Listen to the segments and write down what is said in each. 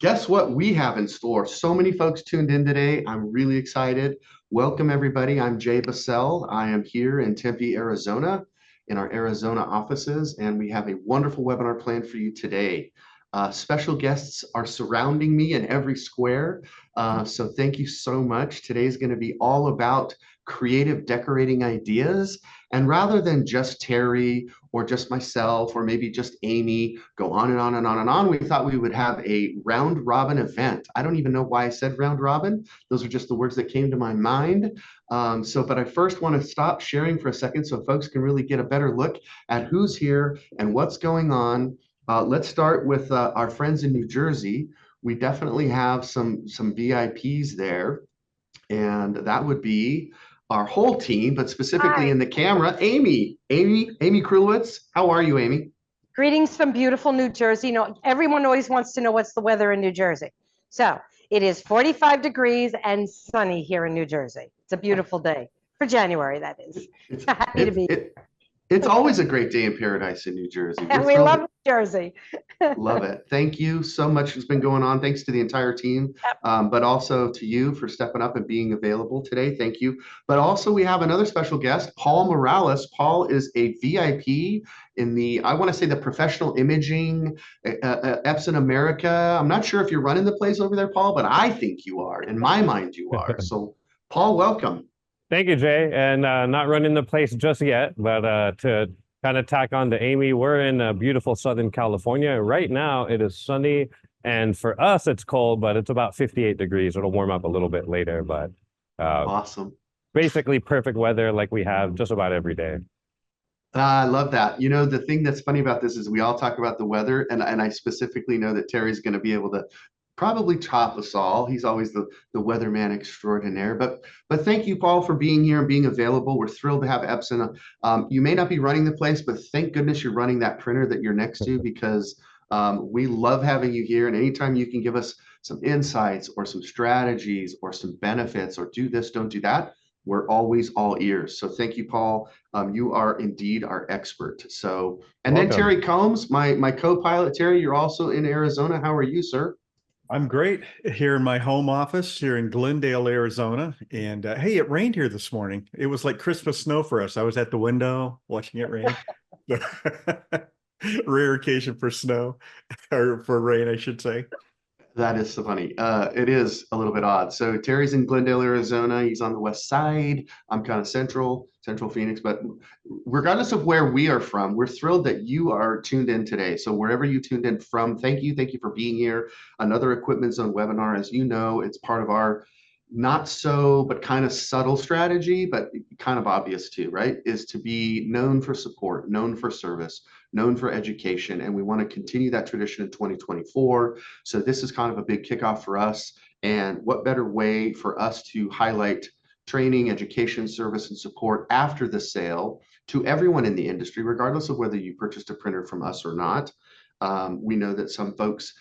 Guess what we have in store? So many folks tuned in today. I'm really excited. Welcome, everybody. I'm Jay Bassell. I am here in Tempe, Arizona, in our Arizona offices, and we have a wonderful webinar planned for you today. Special guests are surrounding me in every square, so thank you so much. Today's going to be all about creative decorating ideas, and rather than just Terry or just myself or maybe just Amy go on and on and on and on, we thought we would have a round robin event. I don't even know why I said round robin. Those are just the words that came to my mind. But I first want to stop sharing for a second so folks can really get a better look at who's here and what's going on. Let's start with our friends in New Jersey. We definitely have some VIPs there, and that would be our whole team, but specifically Hi. in the camera, Amy Krulowitz. How are you, Amy? Greetings from beautiful New Jersey. No, everyone always wants to know what's the weather in New Jersey. So it is 45 degrees and sunny here in New Jersey. It's a beautiful day for January, that is. It's, Happy to be it, it's always a great day in paradise in New Jersey. and we love New Jersey. Love it. Thank you so much. It's been going on. Thanks to the entire team, but also to you for stepping up and being available today. Thank you. But also we have another special guest, Paul Morales. Paul is a VIP in the, I want to say the professional imaging, Epson America. I'm not sure if you're running the place over there, Paul, but I think you are. In my mind, you are. So Paul, welcome. Thank you, Jay. And not running the place just yet, but to kind of tack on to Amy, we're in beautiful Southern California. Right now, it is sunny, and for us, it's cold, but it's about 58 degrees. It'll warm up a little bit later, but awesome. Basically perfect weather like we have just about every day. I love that. You know, the thing that's funny about this is we all talk about the weather, and I specifically know that Terry's going to be able to probably top us all. He's always the weatherman extraordinaire. But thank you, Paul, for being here and being available. We're thrilled to have Epson. You may not be running the place, but thank goodness you're running that printer that you're next to, because we love having you here. And anytime you can give us some insights or some strategies or some benefits or do this, don't do that, we're always all ears. So thank you, Paul. You are indeed our expert. So, and Welcome. Then Terry Combs, my co-pilot. Terry, you're also in Arizona. How are you, sir? I'm great here in my home office here in Glendale, Arizona. And hey, it rained here this morning. It was like Christmas snow for us. I was at the window watching it rain. Rare occasion for snow, or for rain, I should say. That is so funny. It is a little bit odd. So Terry's in Glendale, Arizona. He's on the west side. I'm kind of central Phoenix. But regardless of where we are from, we're thrilled that you are tuned in today. So wherever you tuned in from, thank you. Thank you for being here. Another Equipment Zone webinar. As you know, it's part of our not so, but kind of subtle strategy, but kind of obvious too, right? Is to be known for support, known for service, known for education. And we want to continue that tradition in 2024. So this is kind of a big kickoff for us. And what better way for us to highlight training, education, service, and support after the sale to everyone in the industry, regardless of whether you purchased a printer from us or not. We know that some folks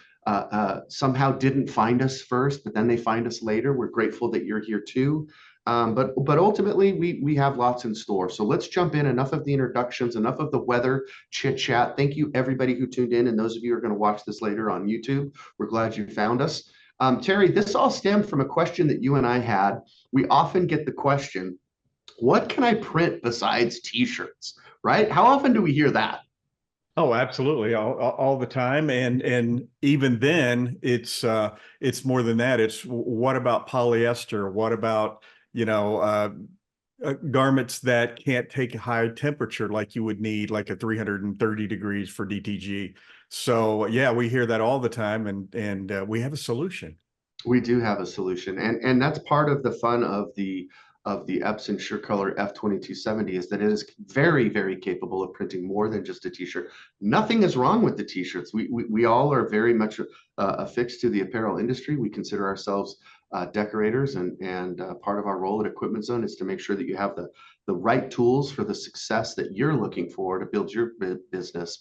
somehow didn't find us first, but then they find us later. We're grateful that you're here too. But ultimately, we have lots in store. So let's jump in. Enough of the introductions, enough of the weather chit chat. Thank you, everybody who tuned in. And those of you who are going to watch this later on YouTube, we're glad you found us. Terry, this all stemmed from a question that you and I had. We often get the question, what can I print besides t-shirts, right? How often do we hear that? Oh, absolutely, all the time, and even then, it's more than that. It's what about polyester? What about garments that can't take a high temperature like you would need, like a 330 degrees for DTG. So yeah, we hear that all the time, and we have a solution. We do have a solution, and that's part of the fun of the Epson SureColor F2270 is that it is very, very capable of printing more than just a t-shirt. Nothing is wrong with the t-shirts. We all are very much affixed to the apparel industry. We consider ourselves decorators, and part of our role at Equipment Zone is to make sure that you have the right tools for the success that you're looking for to build your business.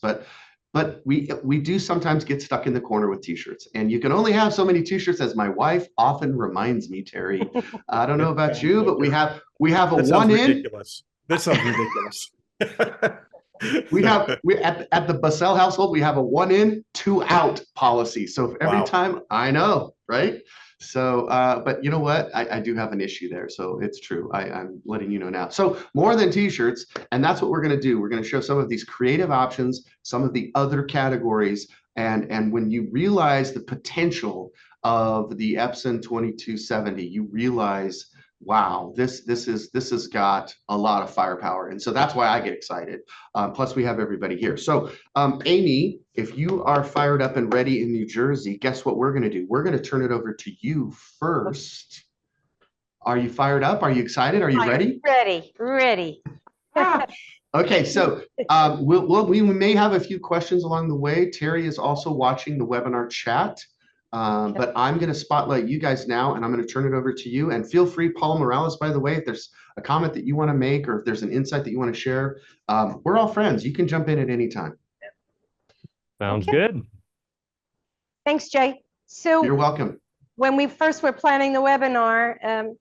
But we do sometimes get stuck in the corner with t-shirts, and you can only have so many t-shirts, as my wife often reminds me, Terry. I don't know about you, but we have a one in. Ridiculous. That sounds ridiculous. We at the Bassell household, we have a 1 in, 2 out policy. So if every Wow. time, I know, right? So, but you know what? I do have an issue there. So it's true. I'm letting you know now. So more than t-shirts, and that's what we're going to do. We're going to show some of these creative options, some of the other categories. And when you realize the potential of the Epson 2270, you realize, wow, this has got a lot of firepower. And so that's why I get excited. Plus we have everybody here. So Amy, if you are fired up and ready in New Jersey, guess what we're going to do? We're going to turn it over to you first. Are you fired up? Are you excited? Are you ready? Ready. Okay, so we may have a few questions along the way. Terry is also watching the webinar chat. But I'm going to spotlight you guys now, and I'm going to turn it over to you. And feel free, Paul Morales, by the way, if there's a comment that you want to make or if there's an insight that you want to share, we're all friends. You can jump in at any time. Sounds good. Thanks, Jay. So you're welcome. When we first were planning the webinar,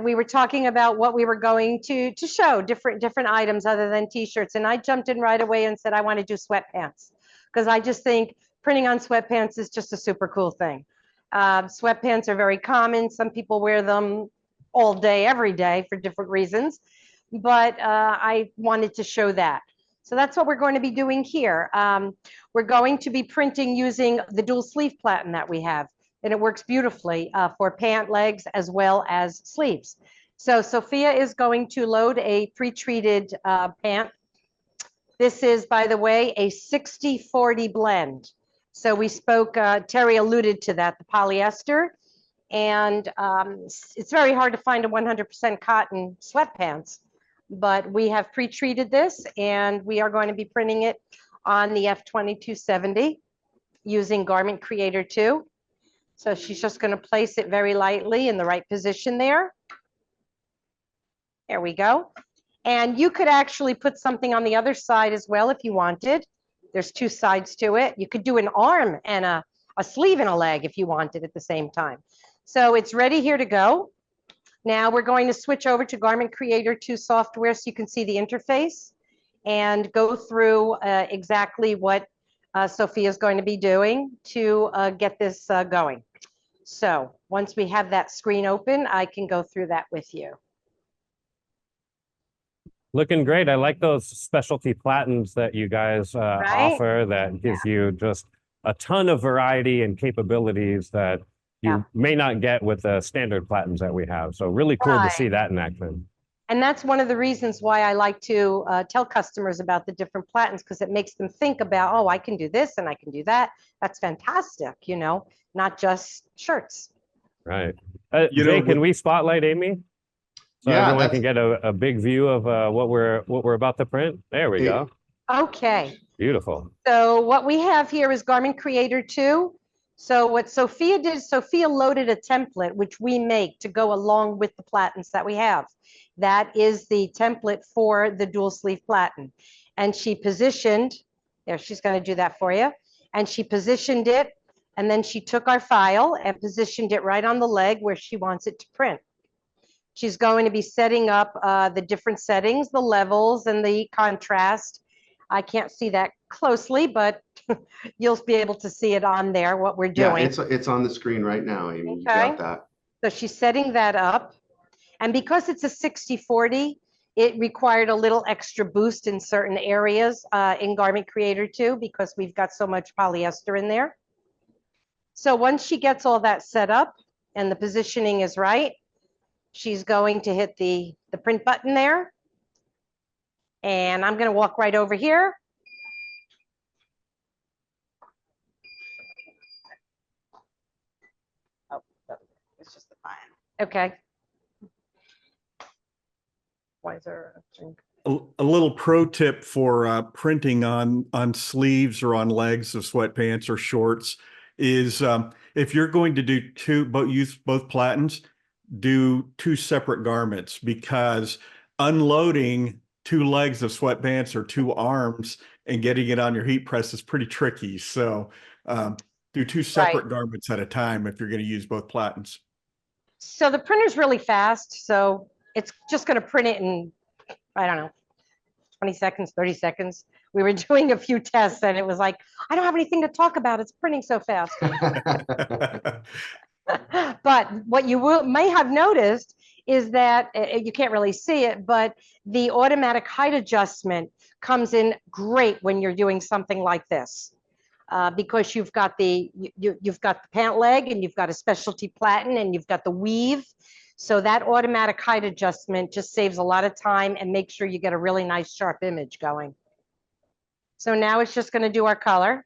we were talking about what we were going to show, different items other than t-shirts. And I jumped in right away and said, I want to do sweatpants, because I just think printing on sweatpants is just a super cool thing. Sweatpants are very common. Some people wear them all day, every day for different reasons. But I wanted to show that. So that's what we're going to be doing here. We're going to be printing using the dual sleeve platen that we have. And it works beautifully for pant legs as well as sleeves. So Sophia is going to load a pre-treated pant. This is, by the way, a 60-40 blend. So we spoke, Terry alluded to that, the polyester. And it's very hard to find a 100% cotton sweatpants. But we have pre-treated this, and we are going to be printing it on the F2270 using Garment Creator 2. So she's just going to place it very lightly in the right position there. There we go. And you could actually put something on the other side as well if you wanted. There's 2 sides to it. You could do an arm and a sleeve and a leg if you wanted at the same time. So it's ready here to go. Now we're going to switch over to Garment Creator 2 software so you can see the interface and go through exactly what Sophia is going to be doing to get this going. So once we have that screen open, I can go through that with you. Looking great. I like those specialty platens that you guys offer that gives you just a ton of variety and capabilities that you may not get with the standard platens that we have. So really cool to see that in action. And that's one of the reasons why I like to tell customers about the different platens, because it makes them think about, oh, I can do this and I can do that. That's fantastic, you know, not just shirts. Right. Jay, can we spotlight Amy? So everyone can get a big view of what we're about to print. There we go. Okay. Beautiful. So what we have here is Garment Creator 2. So what Sophia did, Sophia loaded a template which we make to go along with the platens that we have. That is the template for the dual sleeve platen. And she positioned, there, she's going to do that for you. And she positioned it, and then she took our file and positioned it right on the leg where she wants it to print. She's going to be setting up the different settings, the levels, and the contrast. I can't see that closely, but you'll be able to see it on there, what we're doing. Yeah, it's on the screen right now, Amy. Okay. You got that. So she's setting that up. And because it's a 60-40, it required a little extra boost in certain areas in Garment Creator 2 because we've got so much polyester in there. So once she gets all that set up and the positioning is right, she's going to hit the print button there. And I'm going to walk right over here. Oh, it's just the file. Okay. Why is there a little pro tip for printing on sleeves or on legs of sweatpants or shorts is if you're going to do use both platens, do 2 separate garments, because unloading 2 legs of sweatpants or 2 arms and getting it on your heat press is pretty tricky. So do 2 separate garments at a time if you're going to use both platens. So the printer's really fast, so it's just going to print it in, I don't know, 20 seconds, 30 seconds. We were doing a few tests and it was like, I don't have anything to talk about. It's printing so fast. But what you may have noticed is that you can't really see it, but the automatic height adjustment comes in great when you're doing something like this. Because you've got you've got the pant leg and you've got a specialty platen and you've got the weave. So that automatic height adjustment just saves a lot of time and makes sure you get a really nice sharp image going. So now it's just going to do our color.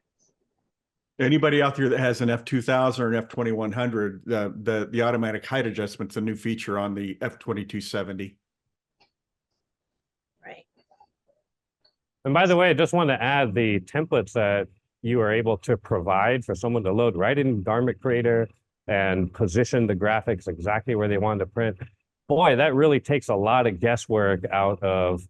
Anybody out there that has an F2000 or an F2100, the automatic height adjustment's a new feature on the F2270. Right. And by the way, I just want to add the templates that you are able to provide for someone to load right in Garment Creator and position the graphics exactly where they want to print. Boy, that really takes a lot of guesswork out of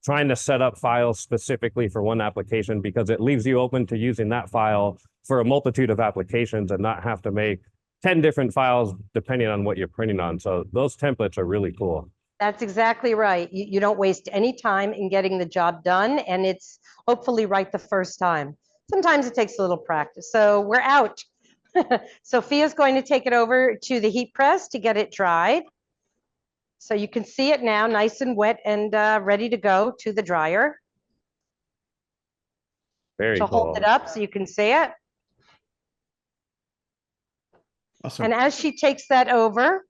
trying to set up files specifically for one application, because it leaves you open to using that file for a multitude of applications and not have to make 10 different files depending on what you're printing on. So those templates are really cool. That's exactly right. You don't waste any time in getting the job done, and it's hopefully right the first time. Sometimes it takes a little practice. So we're out. Sophia's going to take it over to the heat press to get it dried. So you can see it now, nice and wet and ready to go to the dryer. Very So cool. hold it up so you can see it. Awesome. And as she takes that over,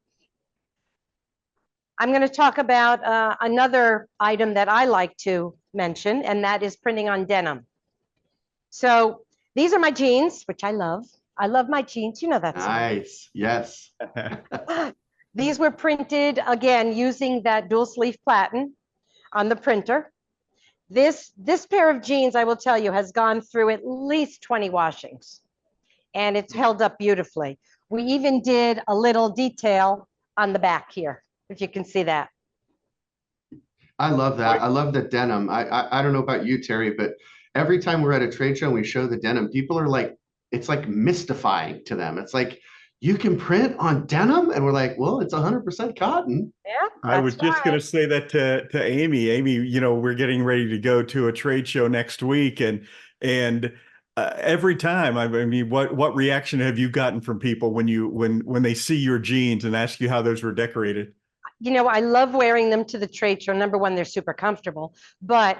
I'm going to talk about another item that I like to mention, and that is printing on denim. So these are my jeans, which I love. I love my jeans. You know that. Nice. Yes. These were printed, again, using that dual sleeve platen on the printer. This pair of jeans, I will tell you, has gone through at least 20 washings, and it's held up beautifully. We even did a little detail on the back here, if you can see that. I love that. I love the denim. I don't know about you, Terry, but every time we're at a trade show and we show the denim, people are like, it's like mystifying to them. It's like, you can print on denim? And we're like, well, it's 100% cotton. Yeah, I was just going to say that to Amy. Amy, we're getting ready to go to a trade show next week, and every time, I mean, what reaction have you gotten from people when they see your jeans and ask you how those were decorated? I love wearing them to the trade show. Number one, they're super comfortable, but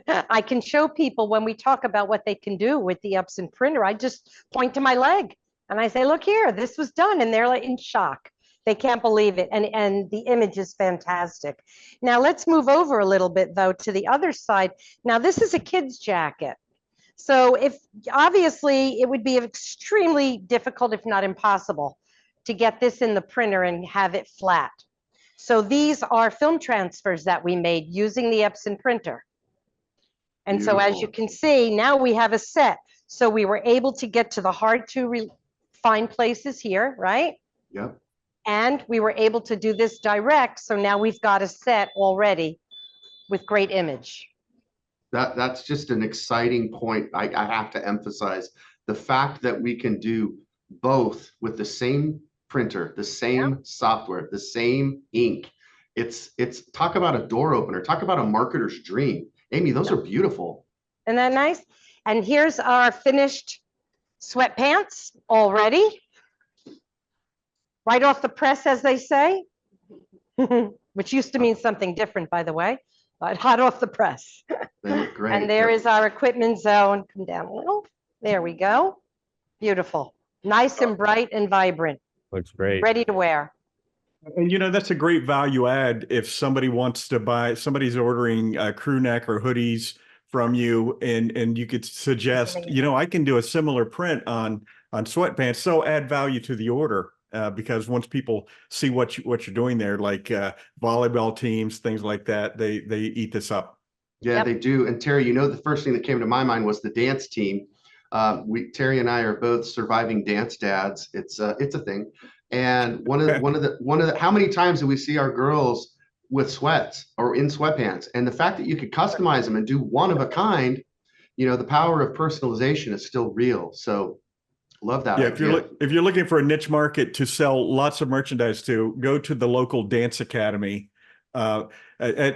I can show people when we talk about what they can do with the Epson printer. I just point to my leg and I say, look here, this was done. And they're like in shock. They can't believe it. And the image is fantastic. Now let's move over a little bit though to the other side. Now this is a kid's jacket. So obviously it would be extremely difficult, if not impossible, to get this in the printer and have it flat. So these are film transfers that we made using the Epson printer. And so as you can see, now we have a set. So we were able to get to the hard to find places here, right? Yep. And we were able to do this direct. So now we've got a set already with great image. That's just an exciting point. I have to emphasize the fact that we can do both with the same printer, the same software, the same ink. It's talk about a door opener, talk about a marketer's dream. Amy, those are beautiful. Isn't that nice? And here's our finished sweatpants already. Right off the press, as they say, which used to mean something different, by the way, but hot off the press. They look great. And there is our equipment zone. Come down a little. There we go. Beautiful. Nice and bright and vibrant. Looks great. Ready to wear. And that's a great value add if somebody wants to buy, somebody's ordering crew neck or hoodies from you, and you could suggest, I can do a similar print on sweatpants. So add value to the order, because once people see what you're doing there, like volleyball teams, things like that, they eat this up. Yeah, they do. And Terry, the first thing that came to my mind was the dance team. Terry and I are both surviving dance dads. It's a thing. And one of the how many times do we see our girls with sweats or in sweatpants? And the fact that you could customize them and do one of a kind, the power of personalization is still real. So love that. Yeah, if you're looking for a niche market to sell lots of merchandise to, go to the local dance academy.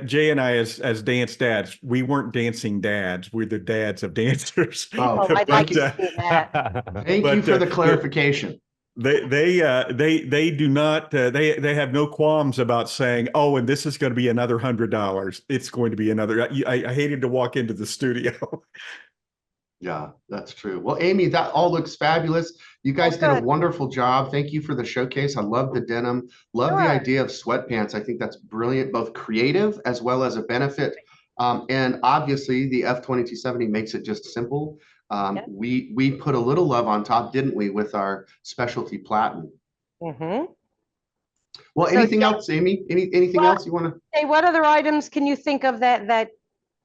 Jay and I, as dance dads, we weren't dancing dads. We're the dads of dancers. Oh, Oh, I'd like thank you. to see that. Thank you But, for the clarification. they do not they have no qualms about saying, oh, and this is going to be another $100. It's going to be another. I hated to walk into the studio. Yeah, that's true. Well, Amy, that all looks fabulous. You guys did a good. wonderful job. Thank you for the showcase. I love the denim. Love the Sure. idea of sweatpants. I think that's brilliant, both creative as well as a benefit. And obviously, the F2270 makes it just simple. Yeah. We put a little love on top, didn't we, with our specialty platinum? Mm-hmm. Well, So, anything Jay- else, Amy? Anything Well- else you want to? Hey, what other items can you think of that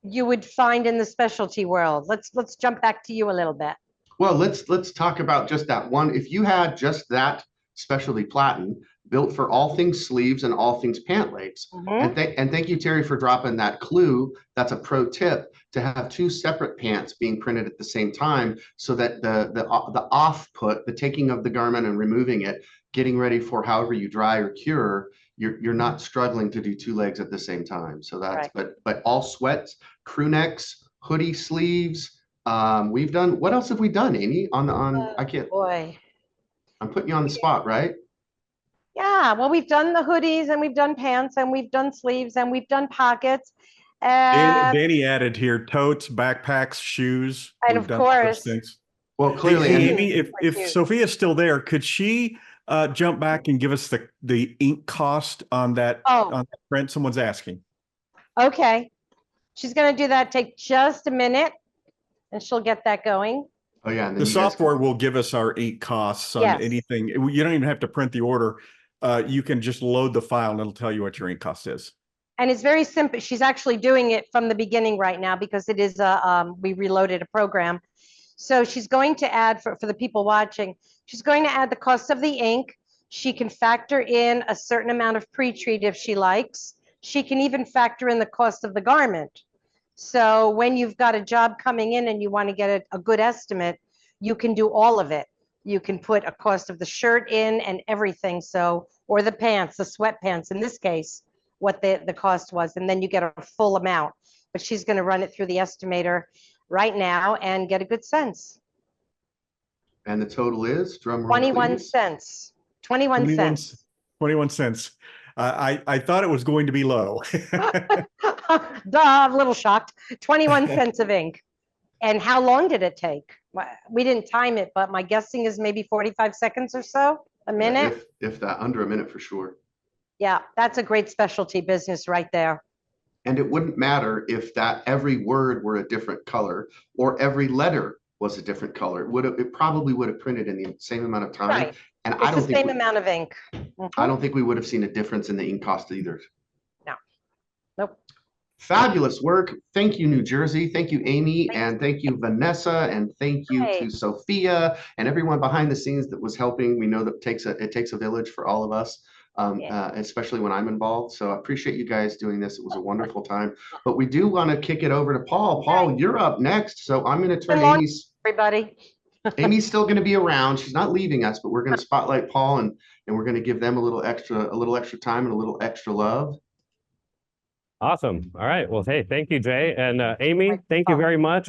you would find in the specialty world? Let's jump back to you a little bit. Well, let's talk about just that one. If you had just that specialty platen built for all things sleeves and all things pant legs, Mhm. and thank you, Terry, for dropping that clue. That's a pro tip to have two separate pants being printed at the same time, so that the off put, the taking of the garment and removing it, getting ready for however you dry or cure, you're not struggling to do two legs at the same time. So that's Right. but all sweats, crew necks, hoodie sleeves. We've done, what else have we done, Amy? I can't, Boy. I'm putting you on the spot, right? Yeah, well, we've done the hoodies and we've done pants and we've done sleeves and we've done pockets. Danny added here totes, backpacks, shoes. And We've of done all those course- things. Well, Hey, clearly, hey, and Amy, if cute. Sophia's still there, could she jump back and give us the ink cost on that Oh. on that print? Someone's asking. Okay. She's gonna do that. Take just a minute and she'll get that going. oh yeah, and then The you guys software will give us our ink costs on Yes. anything. You don't even have to print the order. You can just load the file and it'll tell you what your ink cost is. And it's very simple. She's actually doing it from the beginning right now because it is we reloaded a program. So she's going to add for the people watching, she's going to add the cost of the ink. She can factor in a certain amount of pre-treat if she likes. She can even factor in the cost of the garment. So when you've got a job coming in and you want to get a good estimate, you can do all of it. You can put a cost of the shirt in and everything. So, or the pants, the sweatpants in this case, what the cost was, and then you get a full amount. But she's going to run it through the estimator right now and get a good sense. and the total is, drum roll, 21 please. cents. 21 cents. 21 cents. I thought it was going to be low. Duh, I'm a little shocked. 21 cents of ink. And how long did it take? We didn't time it, but my guessing is maybe 45 seconds or so, a minute. If that, under a minute for sure. Yeah, that's a great specialty business right there. And it wouldn't matter if that every word were a different color or every letter was a different color. It probably would have printed in the same amount of time. Right. And It's I the don't think same amount of ink. I don't think we would have seen a difference in the ink cost either. No. Nope. Fabulous work. Thank you, New Jersey. Thank you, Amy. And thank you, Vanessa. And thank you to Right. Sophia and everyone behind the scenes that was helping. We know that it takes a village for all of us, especially when I'm involved. So I appreciate you guys doing this. It was a wonderful time. But we do want to kick it over to Paul. Paul, you're up next. So I'm going to turn Everybody. Amy's still going to be around. She's not leaving us, but we're going to spotlight Paul and we're going to give them a little extra time and a little extra love. Awesome. All right. Well, hey, thank you, Jay. And Amy, Right. thank you very much.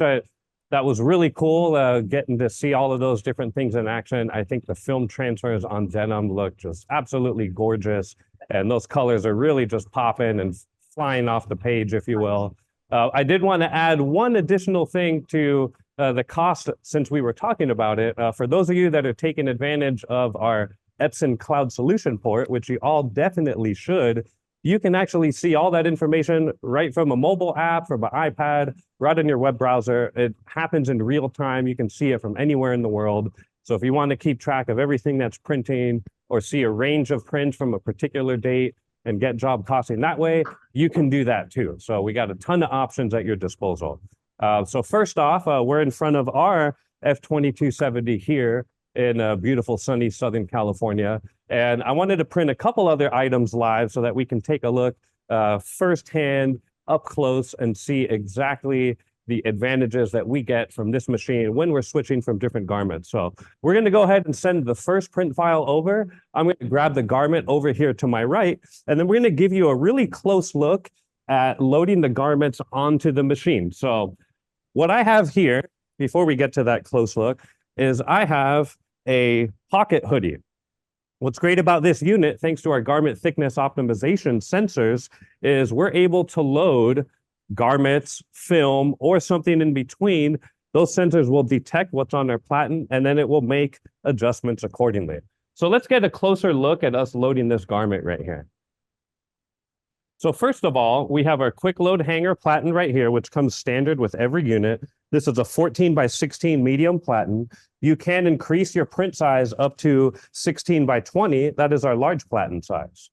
That was really cool getting to see all of those different things in action. I think the film transfers on denim look just absolutely gorgeous. And those colors are really just popping and flying off the page, if you will. I did want to add one additional thing to the cost since we were talking about it. For those of you that are taking advantage of our Epson Cloud Solution port, which you all definitely should, you can actually see all that information right from a mobile app, from an iPad, right in your web browser. It happens in real time. You can see it from anywhere in the world. So if you want to keep track of everything that's printing or see a range of prints from a particular date and get job costing that way, you can do that too. So we got a ton of options at your disposal. So first off, we're in front of our F2270 here in beautiful sunny Southern California. And I wanted to print a couple other items live so that we can take a look firsthand, up close, and see exactly the advantages that we get from this machine when we're switching from different garments. So we're going to go ahead and send the first print file over. I'm going to grab the garment over here to my right, and then we're going to give you a really close look at loading the garments onto the machine. So what I have here, before we get to that close look, is I have a pocket hoodie. What's great about this unit, thanks to our garment thickness optimization sensors, is we're able to load garments, film, or something in between. Those sensors will detect what's on their platen, and then it will make adjustments accordingly. So let's get a closer look at us loading this garment right here. So first of all, we have our quick load hanger platen right here, which comes standard with every unit. This is a 14 by 16 medium platen. You can increase your print size up to 16 by 20. That is our large platen size.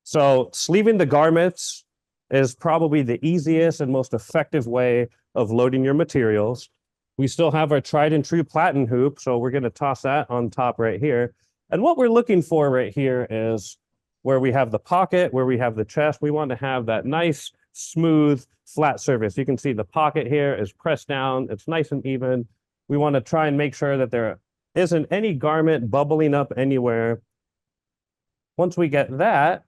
So sleeving the garments is probably the easiest and most effective way of loading your materials. We still have our tried and true platen hoop, so we're going to toss that on top right here. And what we're looking for right here is where we have the pocket, where we have the chest, we want to have that nice, smooth, flat surface. You can see the pocket here is pressed down. It's nice and even. We want to try and make sure that there isn't any garment bubbling up anywhere. Once we get that,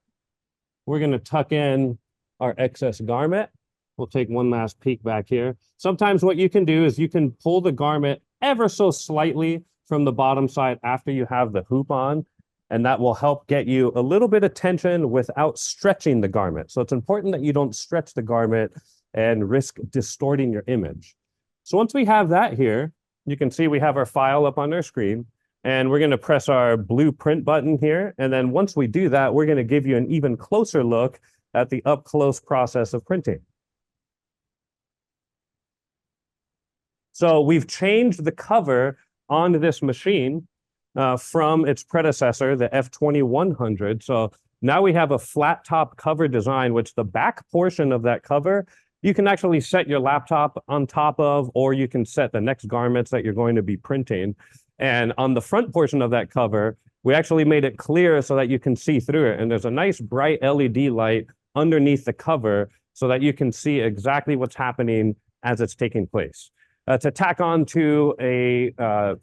we're going to tuck in our excess garment. We'll take one last peek back here. Sometimes what you can do is you can pull the garment ever so slightly from the bottom side after you have the hoop on, and that will help get you a little bit of tension without stretching the garment. So it's important that you don't stretch the garment and risk distorting your image. So once we have that here, you can see we have our file up on our screen, and we're going to press our blue print button here. And then once we do that, we're going to give you an even closer look at the up close process of printing. So we've changed the cover on this machine from its predecessor, the F2100. So now we have a flat top cover design, which the back portion of that cover, you can actually set your laptop on top of, or you can set the next garments that you're going to be printing. And on the front portion of that cover, we actually made it clear so that you can see through it. And there's a nice bright LED light underneath the cover so that you can see exactly what's happening as it's taking place. To tack on to a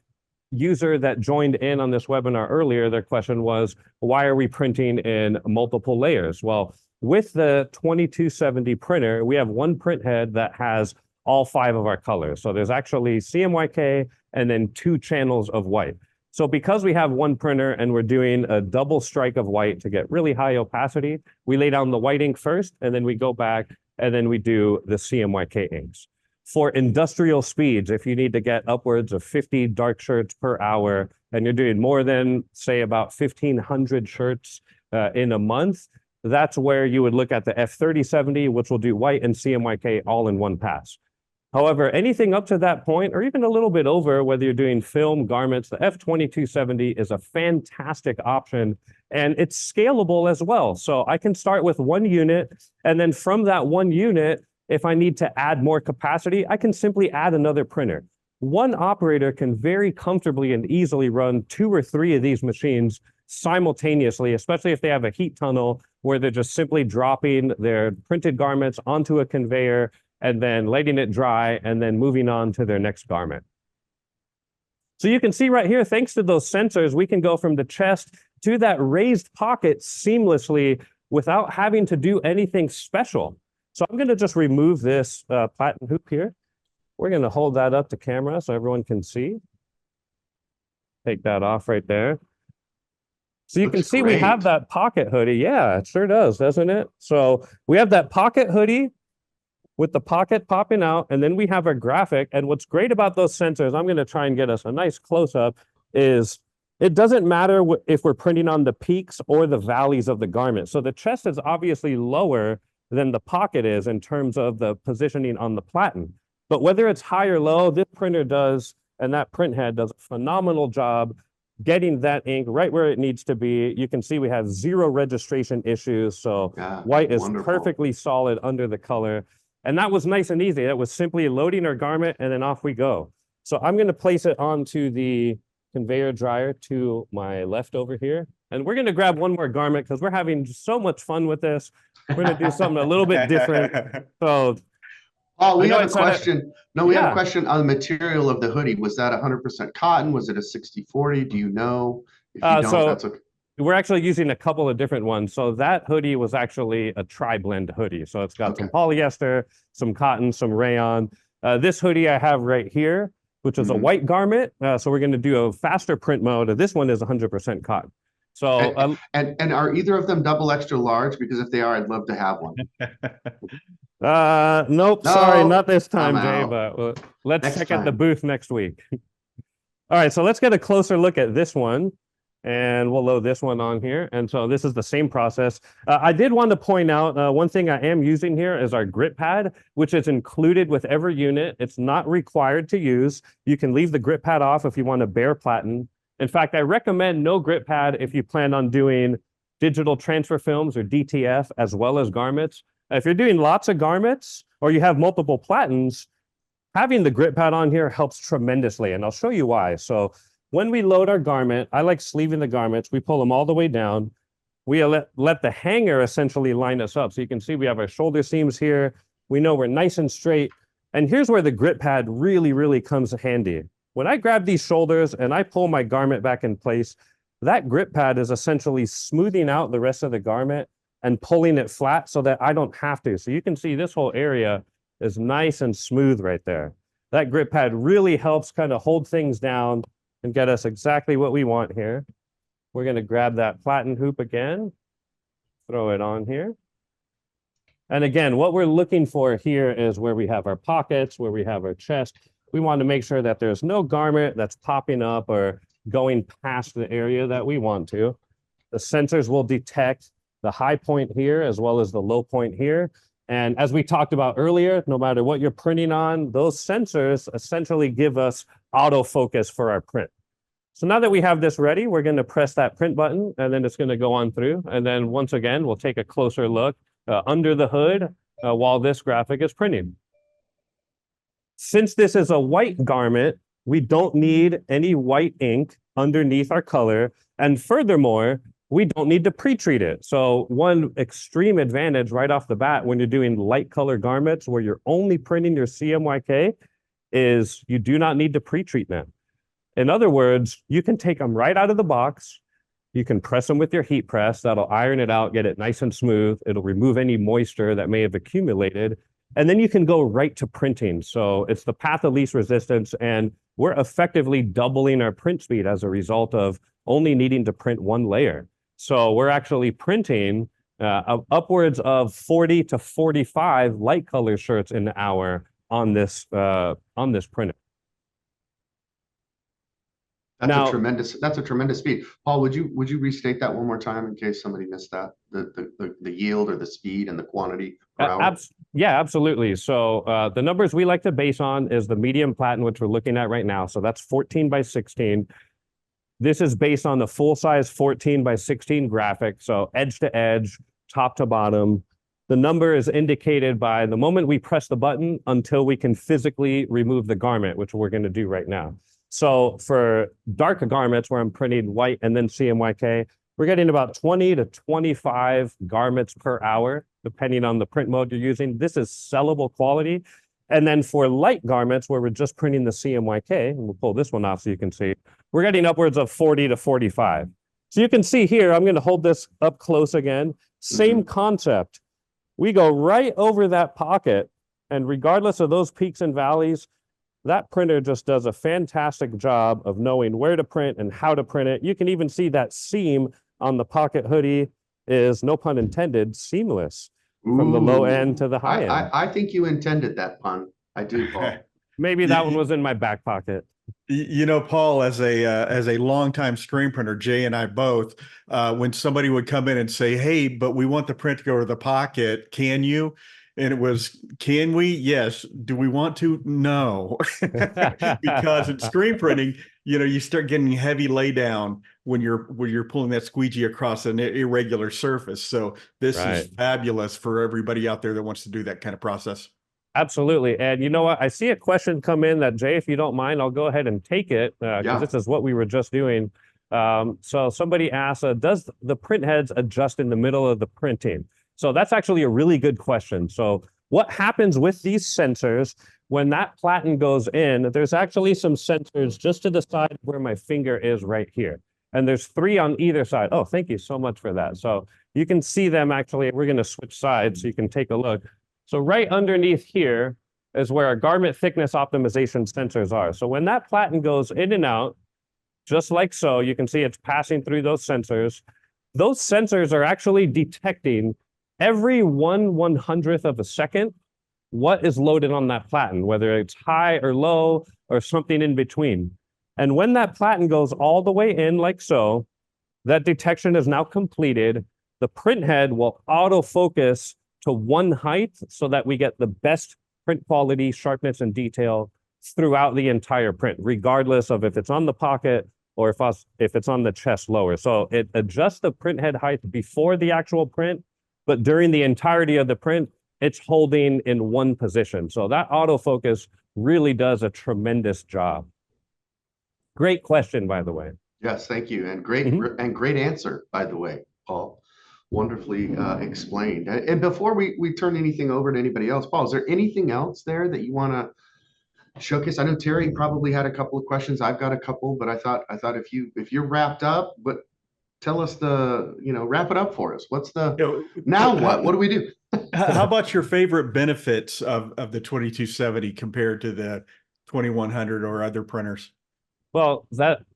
user that joined in on this webinar earlier, their question was, why are we printing in multiple layers? Well, with the 2270 printer, we have one print head that has all 5 of our colors. So there's actually CMYK and then 2 channels of white. So because we have one printer and we're doing a double strike of white to get really high opacity, we lay down the white ink first, and then we go back and then we do the CMYK inks. For industrial speeds, if you need to get upwards of 50 dark shirts per hour, and you're doing more than, say, about 1,500 shirts in a month, that's where you would look at the F3070, which will do white and CMYK all in one pass. However, anything up to that point, or even a little bit over, whether you're doing film, garments, the F2270 is a fantastic option, and it's scalable as well. So I can start with one unit, and then from that one unit, if I need to add more capacity, I can simply add another printer. One operator can very comfortably and easily run 2 or 3 of these machines simultaneously, especially if they have a heat tunnel where they're just simply dropping their printed garments onto a conveyor and then letting it dry and then moving on to their next garment. So you can see right here, thanks to those sensors, we can go from the chest to that raised pocket seamlessly without having to do anything special. So I'm going to just remove this platen hoop here. We're going to hold that up to camera so everyone can see. Take that off right there. So you can see we have that pocket hoodie. Yeah, it sure does, doesn't it? So we have that pocket hoodie with the pocket popping out, and then we have our graphic. And what's great about those sensors, I'm going to try and get us a nice close-up, is it doesn't matter if we're printing on the peaks or the valleys of the garment. So the chest is obviously lower than the pocket is in terms of the positioning on the platen. But whether it's high or low, this printer does, and that print head does a phenomenal job getting that ink right where it needs to be. You can see we have 0 registration issues. So white is perfectly solid under the color. And that was nice and easy. That was simply loading our garment and then off we go. So I'm going to place it onto the conveyor dryer to my left over here. And we're going to grab one more garment because we're having so much fun with this. We're going to do something a little bit different. So Paul, we know have a it's not a- question. No, we have a Yeah. question on the material of the hoodie. Was that 100% cotton? Was it a 60/40? Do you know? If you don't, So that's okay. we're actually using a couple of different ones. So that hoodie was actually a tri-blend hoodie. So it's got some Okay. polyester, some cotton, some rayon. This hoodie I have right here, which is a Mhm. white garment. So we're going to do a faster print mode. This one is 100% cotton. So And are either of them double extra large? Because if they are, I'd love to have one. nope, sorry, No, not this time, I'm Jay, out. but let's Next check out the time. booth next week. All right, so let's get a closer look at this one. And we'll load this one on here. And so this is the same process. I did want to point out one thing I am using here is our grip pad, which is included with every unit. It's not required to use. You can leave the grip pad off if you want to bare platen. In fact, I recommend no grip pad if you plan on doing digital transfer films or DTF as well as garments. If you're doing lots of garments or you have multiple platens, having the grip pad on here helps tremendously. And I'll show you why. So when we load our garment, I like sleeving the garments. We pull them all the way down. We let the hanger essentially line us up. So you can see we have our shoulder seams here. We know we're nice and straight. And here's where the grip pad really, really comes handy. When I grab these shoulders and I pull my garment back in place, that grip pad is essentially smoothing out the rest of the garment and pulling it flat so that I don't have to. So you can see this whole area is nice and smooth right there. That grip pad really helps kind of hold things down and get us exactly what we want here. We're going to grab that platen hoop again, throw it on here. And again, what we're looking for here is where we have our pockets, where we have our chest. We want to make sure that there's no garment that's popping up or going past the area that we want to. The sensors will detect the high point here as well as the low point here. And as we talked about earlier, no matter what you're printing on, those sensors essentially give us autofocus for our print. So now that we have this ready, we're going to press that print button and then it's going to go on through. And then once again, we'll take a closer look under the hood while this graphic is printing. Since this is a white garment, we don't need any white ink underneath our color. And furthermore, we don't need to pre-treat it. So one extreme advantage right off the bat when you're doing light color garments where you're only printing your CMYK is you do not need to pre-treat them. In other words, you can take them right out of the box. You can press them with your heat press. That'll iron it out, get it nice and smooth. It'll remove any moisture that may have accumulated. And then you can go right to printing. So it's the path of least resistance. And we're effectively doubling our print speed as a result of only needing to print one layer. So we're actually printing upwards of 40 to 45 light color shirts an hour on this printer. That's a tremendous speed. Paul, would you restate that one more time in case somebody missed that? The yield or the speed and the quantity per hour? Yeah, absolutely. So the numbers we like to base on is the medium platen, which we're looking at right now. So that's 14 by 16. This is based on the full size 14 by 16 graphic. So edge to edge, top to bottom. The number is indicated by the moment we press the button until we can physically remove the garment, which we're going to do right now. So for darker garments where I'm printing white and then CMYK, we're getting about 20 to 25 garments per hour, depending on the print mode you're using. This is sellable quality. And then for light garments where we're just printing the CMYK, and we'll pull this one off so you can see, we're getting upwards of 40 to 45. So you can see here, I'm going to hold this up close again. Same concept. We go right over that pocket, and regardless of those peaks and valleys, that printer just does a fantastic job of knowing where to print and how to print it. You can even see that seam on the pocket hoodie is, no pun intended, seamless from the low end to the high end. I think you intended that pun. I do, Paul. Maybe that one was in my back pocket. You know, Paul, as a longtime screen printer, Jay and I both, when somebody would come in and say, "Hey, but we want the print to go to the pocket, can you?" And it was, "Can we? Yes. Do we want to? No." Because in screen printing, you know, you start getting heavy laydown when you're pulling that squeegee across an irregular surface. So this is fabulous for everybody out there that wants to do that kind of process. Absolutely. And you know what? I see a question come in that, Jay, if you don't mind, I'll go ahead and take it because this is what we were just doing. So somebody asked, does the print heads adjust in the middle of the printing? So that's actually a really good question. So what happens with these sensors when that platen goes in, there's actually some sensors just to the side where my finger is right here. And there's 3 on either side. Oh, thank you so much for that. So you can see them actually, we're going to switch sides so you can take a look. So right underneath here is where our garment thickness optimization sensors are. So when that platen goes in and out, just like so, you can see it's passing through those sensors. Those sensors are actually detecting every 1/100th of a second what is loaded on that platen, whether it's high or low or something in between. And when that platen goes all the way in like so, that detection is now completed. The print head will autofocus to one height so that we get the best print quality, sharpness, and detail throughout the entire print, regardless of if it's on the pocket or if it's on the chest lower. So it adjusts the print head height before the actual print, but during the entirety of the print, it's holding in one position. So that autofocus really does a tremendous job. Great question, by the way. Yes, thank you. And great great answer, by the way, Paul. Wonderfully explained. And before we turn anything over to anybody else, Paul, is there anything else there that you want to showcase? I know Terry probably had a couple of questions. I've got a couple, but I thought if you're wrapped up, but tell us wrap it up for us. What's now what do we do? How about your favorite benefits of the 2270 compared to the 2100 or other printers? Well,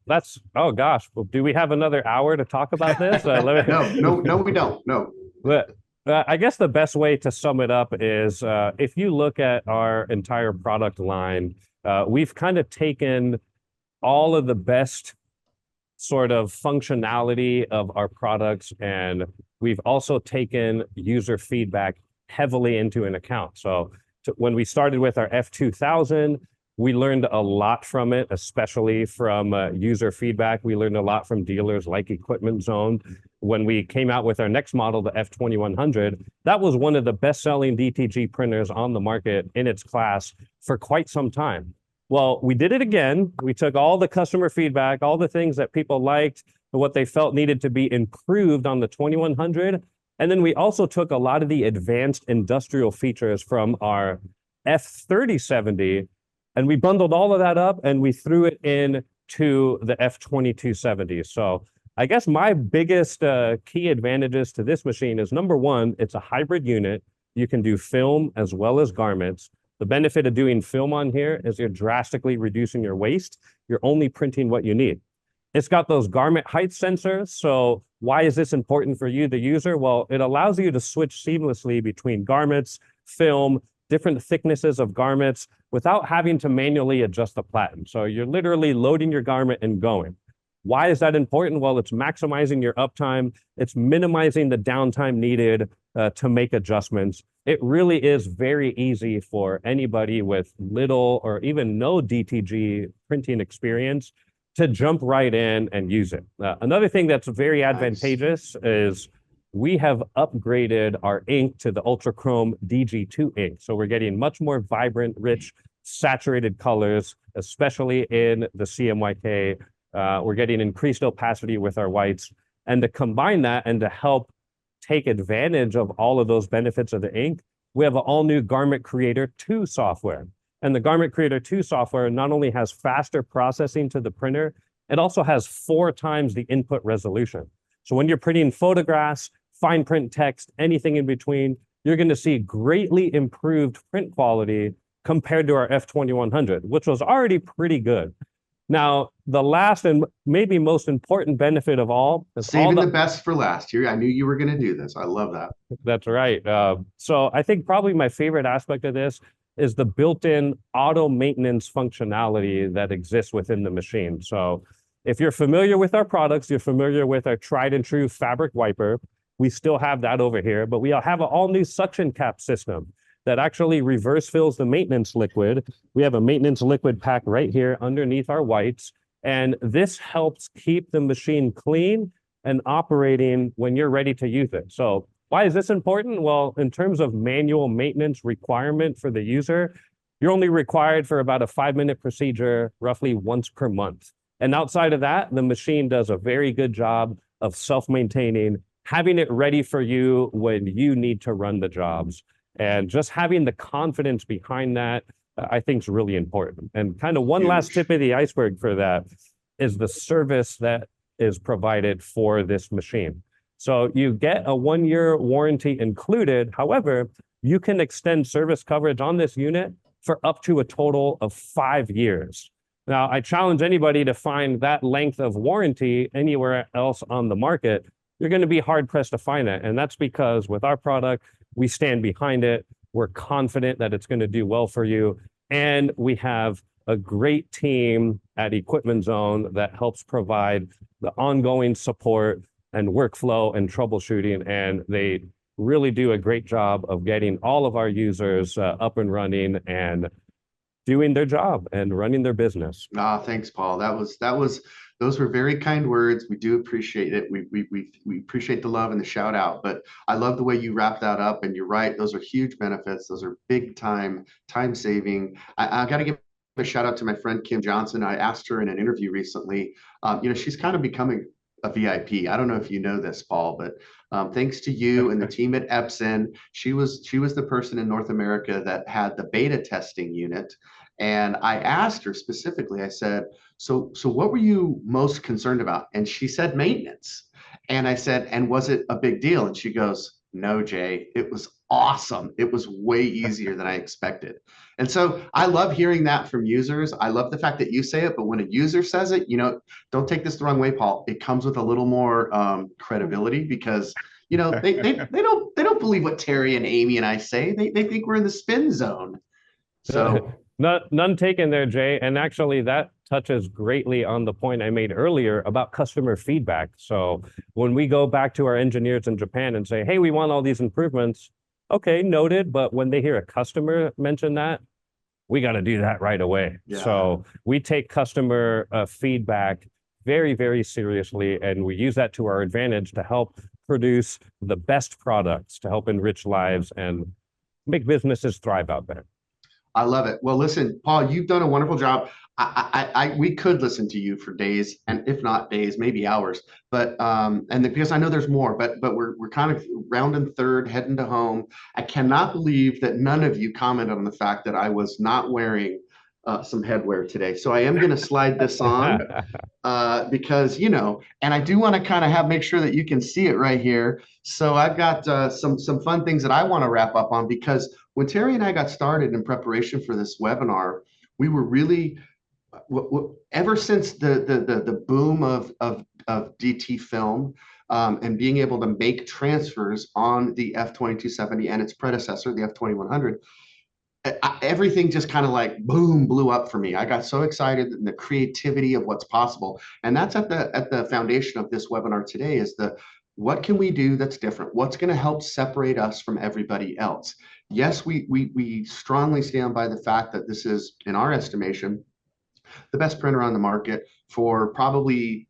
that's oh gosh, well, do we have another hour to talk about this? No, we don't. No. But I guess the best way to sum it up is if you look at our entire product line, we've kind of taken all of the best sort of functionality of our products, and we've also taken user feedback heavily into an account. So when we started with our F2000, we learned a lot from it, especially from user feedback. We learned a lot from dealers like Equipment Zone. When we came out with our next model, the F2100, that was one of the best-selling DTG printers on the market in its class for quite some time. Well, we did it again. We took all the customer feedback, all the things that people liked, and what they felt needed to be improved on the 2100. And then we also took a lot of the advanced industrial features from our F3070, and we bundled all of that up and we threw it into the F2270. So I guess my biggest key advantages to this machine is, number one, it's a hybrid unit. You can do film as well as garments. The benefit of doing film on here is you're drastically reducing your waste. You're only printing what you need. It's got those garment height sensors. So why is this important for you, the user? Well, it allows you to switch seamlessly between garments, film, different thicknesses of garments without having to manually adjust the platen. So you're literally loading your garment and going. Why is that important? Well, it's maximizing your uptime. It's minimizing the downtime needed to make adjustments. It really is very easy for anybody with little or even no DTG printing experience to jump right in and use it. Another thing that's very advantageous is we have upgraded our ink to the Ultra Chrome DG2 ink. So we're getting much more vibrant, rich, saturated colors, especially in the CMYK. We're getting increased opacity with our whites. And to combine that and to help take advantage of all of those benefits of the ink, we have an all-new Garment Creator 2 software. And the Garment Creator 2 software not only has faster processing to the printer, it also has 4 times the input resolution. So when you're printing photographs, fine print text, anything in between, you're going to see greatly improved print quality compared to our F2100, which was already pretty good. Now, the last and maybe most important benefit of all is saving the best for last. Here, I knew you were going to do this. I love that. That's right. So I think probably my favorite aspect of this is the built-in auto maintenance functionality that exists within the machine. So if you're familiar with our products, you're familiar with our tried and true fabric wiper. We still have that over here, but we have an all-new suction cap system that actually reverse fills the maintenance liquid. We have a maintenance liquid pack right here underneath our whites, and this helps keep the machine clean and operating when you're ready to use it. So why is this important? Well, in terms of manual maintenance requirement for the user, you're only required for about a 5-minute procedure, roughly once per month. And outside of that, the machine does a very good job of self-maintaining, having it ready for you when you need to run the jobs. And just having the confidence behind that, I think is really important. And kind of one last tip of the iceberg for that is the service that is provided for this machine. So you get a 1-year warranty included. However, you can extend service coverage on this unit for up to a total of 5 years. Now, I challenge anybody to find that length of warranty anywhere else on the market. You're going to be hard pressed to find it. And that's because with our product, we stand behind it. We're confident that it's going to do well for you. And we have a great team at Equipment Zone that helps provide the ongoing support and workflow and troubleshooting. And they really do a great job of getting all of our users up and running and doing their job and running their business. Thanks, Paul. Those were very kind words. We do appreciate it. We appreciate the love and the shout out, but I love the way you wrap that up, and you're right. Those are huge benefits. Those are big time saving. I got to give a shout out to my friend, Kim Johnson. I asked her in an interview recently, she's kind of becoming a VIP. I don't know if you know this, Paul, but thanks to you and the team at Epson, she was the person in North America that had the beta testing unit. And I asked her specifically, I said, so what were you most concerned about? And she said maintenance. And I said, and was it a big deal? And she goes, no, Jay, it was awesome. It was way easier than I expected. And so I love hearing that from users. I love the fact that you say it, but when a user says it, don't take this the wrong way, Paul. It comes with a little more credibility, because they don't believe what Terry and Amy and I say. They think we're in the spin zone. So none taken there, Jay. And actually that touches greatly on the point I made earlier about customer feedback. So when we go back to our engineers in Japan and say, hey, we want all these improvements, okay, noted. But when they hear a customer mention that, we got to do that right away. Yeah. So we take customer feedback very, very seriously, and we use that to our advantage to help produce the best products to help enrich lives and make businesses thrive out there. I love it. Well, listen, Paul, you've done a wonderful job. We could listen to you for days, and if not days, maybe hours. But because I know there's more, but we're kind of rounding third, heading to home. I cannot believe that none of you commented on the fact that I was not wearing some headwear today. So I am going to slide this on because, and I do want to kind of make sure that you can see it right here. So I've got some fun things that I want to wrap up on, because when Terry and I got started in preparation for this webinar, we were really, ever since the boom of DT film and being able to make transfers on the F2270 and its predecessor, the F2100, everything just kind of like boom, blew up for me. I got so excited in the creativity of what's possible. And that's at the foundation of this webinar today, is what can we do that's different? What's going to help separate us from everybody else? Yes, we strongly stand by the fact that this is, in our estimation, the best printer on the market for probably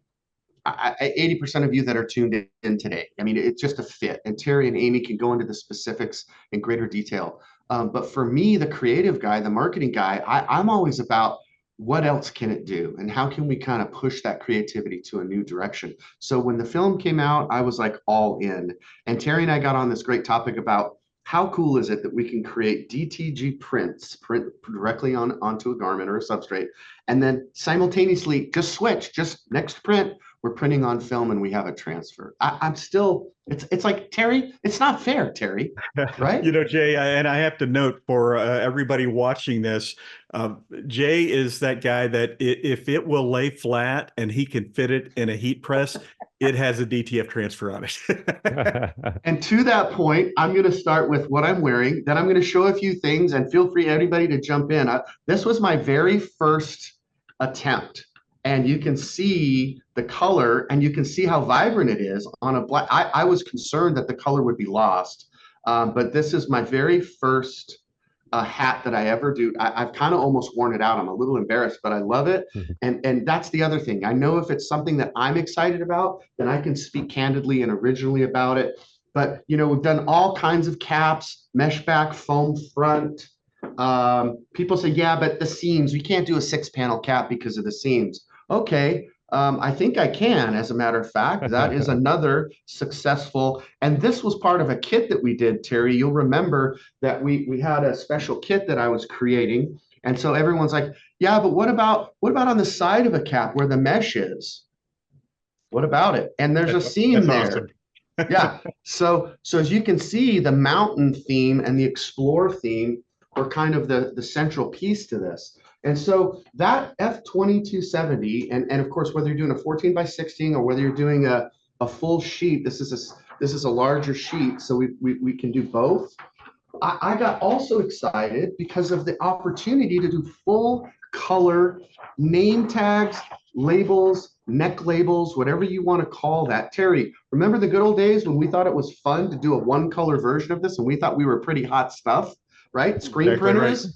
80% of you that are tuned in today. I mean, it's just a fit. And Terry and Amy can go into the specifics in greater detail. But for me, the creative guy, the marketing guy, I'm always about what else can it do? And how can we kind of push that creativity to a new direction? So when the film came out, I was like all in. And Terry and I got on this great topic about how cool is it that we can create DTG prints, print directly onto a garment or a substrate, and then simultaneously just next print, we're printing on film and we have a transfer. I'm still, it's like, Terry, it's not fair, Terry, right? Jay, and I have to note for everybody watching this, Jay is that guy that if it will lay flat and he can fit it in a heat press, it has a DTF transfer on it. And to that point, I'm going to start with what I'm wearing. Then I'm going to show a few things, and feel free, everybody, to jump in. This was my very first attempt. And you can see the color, and you can see how vibrant it is on a black. I was concerned that the color would be lost, but this is my very first hat that I ever do. I've kind of almost worn it out. I'm a little embarrassed, but I love it. And that's the other thing. I know if it's something that I'm excited about, then I can speak candidly and originally about it. But, we've done all kinds of caps, mesh back, foam front. People say, yeah, but the seams, we can't do a 6-panel cap because of the seams. Okay, I think I can, as a matter of fact. That is another successful, and this was part of a kit that we did, Terry. You'll remember that we had a special kit that I was creating. And so everyone's like, yeah, but what about on the side of a cap where the mesh is? What about it? And there's a seam That's there. awesome. Yeah. So as you can see, the mountain theme and the explore theme are kind of the central piece to this. And so that F2270, and of course, whether you're doing a 14 by 16 or whether you're doing a full sheet, this is a larger sheet, so we can do both. I got also excited because of the opportunity to do full color name tags, labels, neck labels, whatever you want to call that. Terry, remember the good old days when we thought it was fun to do a one color version of this and we thought we were pretty hot stuff, right? Screen Exactly printers. right.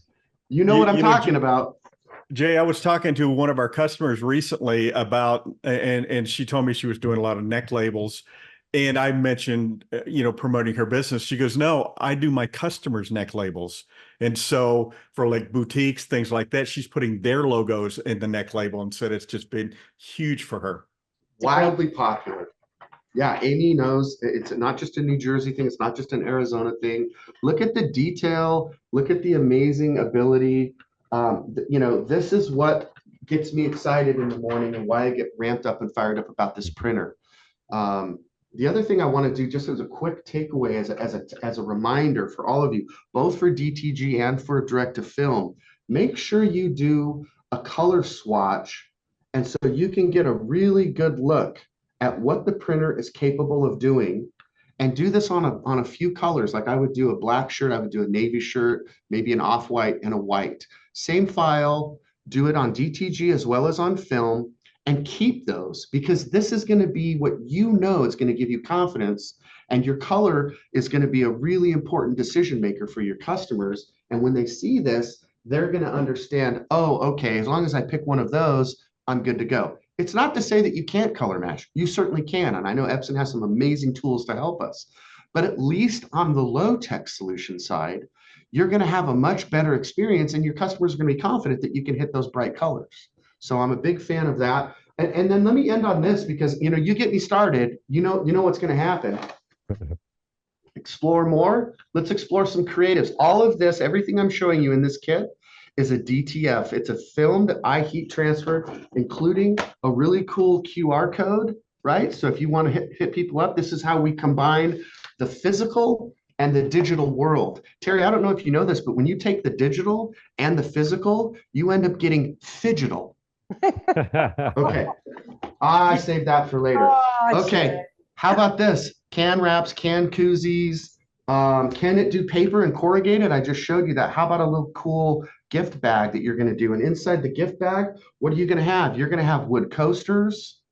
You know what I'm talking about. Jay, I was talking to one of our customers recently about, and she told me she was doing a lot of neck labels. And I mentioned, promoting her business. She goes, no, I do my customers' neck labels. And so for like boutiques, things like that, she's putting their logos in the neck label and said it's just been huge for her. Wildly popular. Yeah, Amy knows it's not just a New Jersey thing. It's not just an Arizona thing. Look at the detail. Look at the amazing ability. This is what gets me excited in the morning and why I get ramped up and fired up about this printer. The other thing I want to do, just as a quick takeaway, as a reminder for all of you, both for DTG and for direct to film, make sure you do a color swatch, and so you can get a really good look at what the printer is capable of doing, and do this on a few colors. Like I would do a black shirt, I would do a navy shirt, maybe an off-white and a white. Same file, do it on DTG as well as on film, and keep those, because this is going to be what is going to give you confidence, and your color is going to be a really important decision maker for your customers. And when they see this, they're going to understand, oh, okay, as long as I pick one of those, I'm good to go. It's not to say that you can't color match. You certainly can. And I know Epson has some amazing tools to help us. But at least on the low-tech solution side, you're going to have a much better experience, and your customers are going to be confident that you can hit those bright colors. So I'm a big fan of that. And then let me end on this, because you get me started, you know what's going to happen. Explore more. Let's explore some creatives. All of this, everything I'm showing you in this kit is a DTF. It's a filmed eye heat transfer, including a really cool QR code, right? So if you want to hit people up, this is how we combine the physical and the digital world. Terry, I don't know if you know this, but when you take the digital and the physical, you end up getting phygital. Okay, I saved that for later. Okay, how about this? Can wraps, can koozies. Can it do paper and corrugated? I just showed you that. How about a little cool gift bag that you're going to do? And inside the gift bag, what are you going to have? You're going to have wood coasters.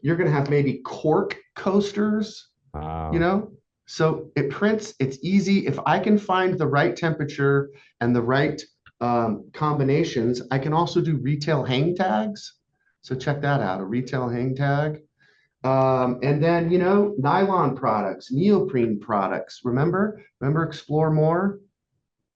You're going to have maybe cork coasters. Wow. So it prints. It's easy. If I can find the right temperature and the right combinations, I can also do retail hang tags. So check that out, a retail hang tag. And then, nylon products, neoprene products. Remember Explore More?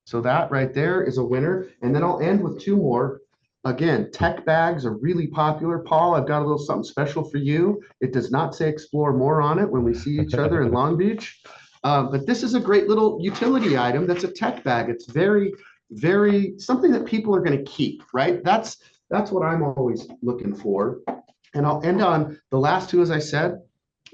So that right there is a winner. And then I'll end with two more. Again, tech bags are really popular. Paul, I've got a little something special for you. It does not say Explore More on it when we see each other in Long Beach. But this is a great little utility item that's a tech bag. It's very, very something that people are going to keep, right? That's what I'm always looking for. And I'll end on the last two, as I said.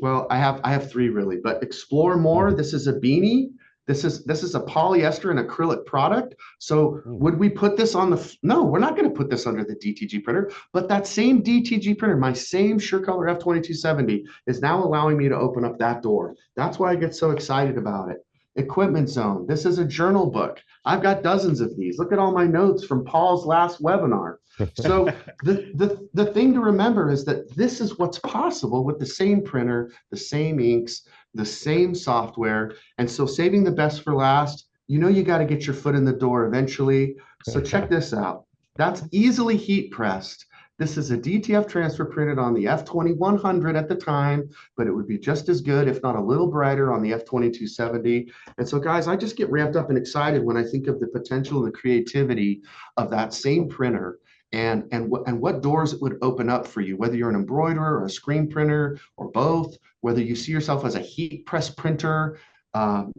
Well, I have three really, but Explore More. This is a beanie. This is a polyester and acrylic product. So would we put this on no, we're not going to put this under the DTG printer, but that same DTG printer, my same SureColor F2270 is now allowing me to open up that door. That's why I get so excited about it. Equipment Zone. This is a journal book. I've got dozens of these. Look at all my notes from Paul's last webinar. So the thing to remember is that this is what's possible with the same printer, the same inks, the same software. And so saving the best for last, you got to get your foot in the door eventually. So check this out. That's easily heat pressed. This is a DTF transfer printed on the F2100 at the time, but it would be just as good, if not a little brighter, on the F2270. And so guys, I just get ramped up and excited when I think of the potential and the creativity of that same printer. and what doors it would open up for you, whether you're an embroiderer or a screen printer or both, whether you see yourself as a heat press printer,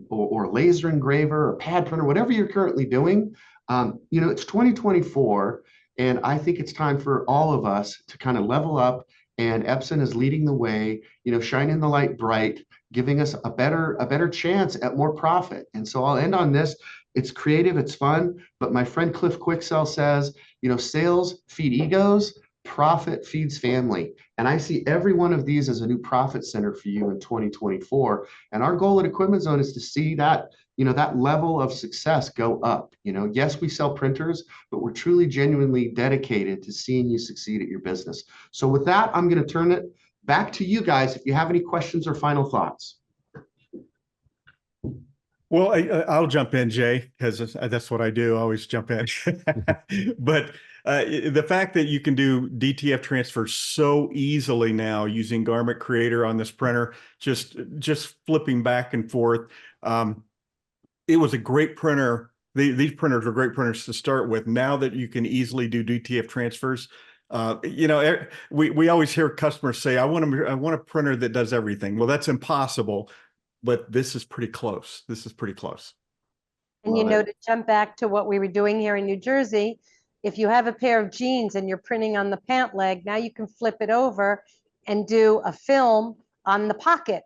or laser engraver or pad printer, whatever you're currently doing. It's 2024, and I think it's time for all of us to kind of level up. And Epson is leading the way, shining the light bright, giving us a better chance at more profit. And so I'll end on this. It's creative, it's fun, but my friend Cliff Quicksell says, sales feed egos, profit feeds family. And I see every one of these as a new profit center for you in 2024. And our goal at Equipment Zone is to see that, that level of success go up. Yes, we sell printers, but we're truly genuinely dedicated to seeing you succeed at your business. So with that, I'm going to turn it back to you guys if you have any questions or final thoughts. Well, I'll jump in, Jay, because that's what I do. I always jump in. But the fact that you can do DTF transfers so easily now using Garment Creator on this printer, just flipping back and forth. It was a great printer. These printers are great printers to start with. Now that you can easily do DTF transfers, we always hear customers say, I want a printer that does everything. Well, that's impossible. But this is pretty close. This is pretty close. And to jump back to what we were doing here in New Jersey, if you have a pair of jeans and you're printing on the pant leg, now you can flip it over and do a film on the pocket.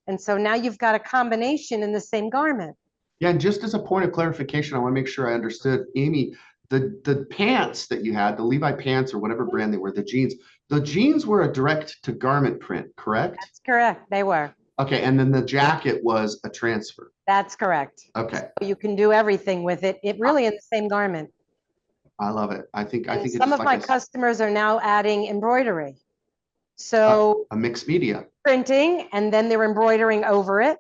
And so now you've got a combination in the same garment. Yeah, and just as a point of clarification, I want to make sure I understood, Amy, the pants that you had, the Levi pants or whatever brand they were, the jeans were a direct to garment print, correct? That's correct. They were. Okay, and then the jacket was a transfer. That's correct. Okay. So you can do everything with it. It really in the same garment. I love it. I think some of my customers are now adding embroidery. So a mixed media. Printing, and then they're embroidering over it.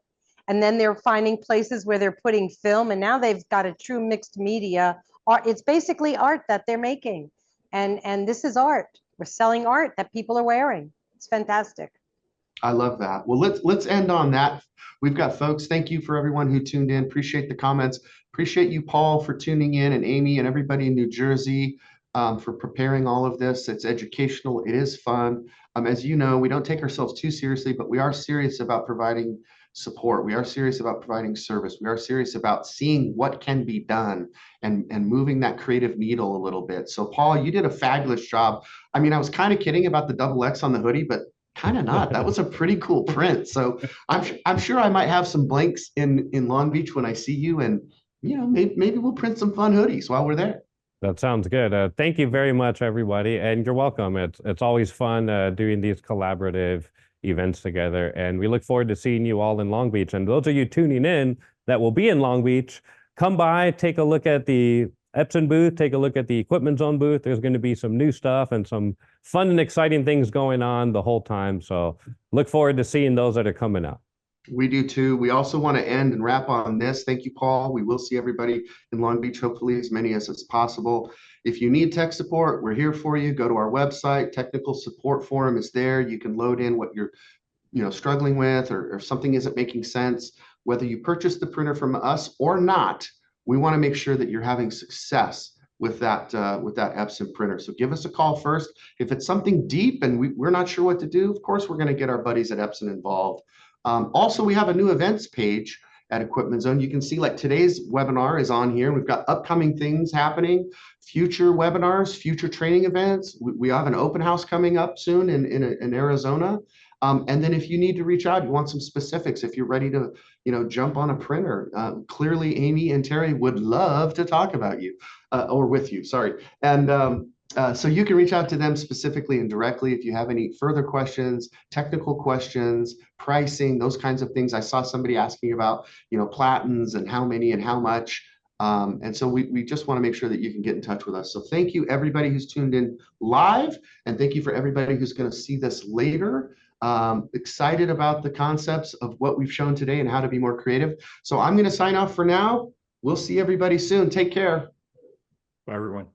And then they're finding places where they're putting film, and now they've got a true mixed media art. It's basically art that they're making. And this is art. We're selling art that people are wearing. It's fantastic. I love that. Well, let's end on that. We've got folks. Thank you for everyone who tuned in. Appreciate the comments. Appreciate you, Paul, for tuning in, and Amy and everybody in New Jersey for preparing all of this. It's educational. It is fun. As you know, we don't take ourselves too seriously, but we are serious about providing support. We are serious about providing service. We are serious about seeing what can be done and moving that creative needle a little bit. So, Paul, you did a fabulous job. I mean, I was kind of kidding about the double X on the hoodie, but kind of not. That was a pretty cool print. So I'm sure I might have some blanks in Long Beach when I see you, and maybe we'll print some fun hoodies while we're there. That sounds good. Thank you very much, everybody, and you're welcome. It's always fun doing these collaborative events together, and we look forward to seeing you all in Long Beach. And those of you tuning in that will be in Long Beach, come by, take a look at the Epson booth, take a look at the Equipment Zone booth. There's going to be some new stuff and some fun and exciting things going on the whole time. So look forward to seeing those that are coming up. We do too. We also want to end and wrap on this. Thank you, Paul. We will see everybody in Long Beach, hopefully as many as possible. If you need tech support, we're here for you. Go to our website. Technical support forum is there. You can load in what you're struggling with, or if something isn't making sense. Whether you purchase the printer from us or not, we want to make sure that you're having success with that Epson printer. So give us a call first. If it's something deep and we're not sure what to do, of course, we're going to get our buddies at Epson involved. Also, we have a new events page at Equipment Zone. You can see like today's webinar is on here. We've got upcoming things happening, future webinars, future training events. We have an open house coming up soon in Arizona. And then if you need to reach out, you want some specifics, if you're ready to, jump on a printer, clearly Amy and Terry would love to talk about you or with you, sorry. And so you can reach out to them specifically and directly if you have any further questions, technical questions, pricing, those kinds of things. I saw somebody asking about, platens and how many and how much. And so we just want to make sure that you can get in touch with us. So thank you, everybody who's tuned in live, and thank you for everybody who's going to see this later. Excited about the concepts of what we've shown today and how to be more creative. So I'm going to sign off for now. We'll see everybody soon. Take care. Bye, everyone.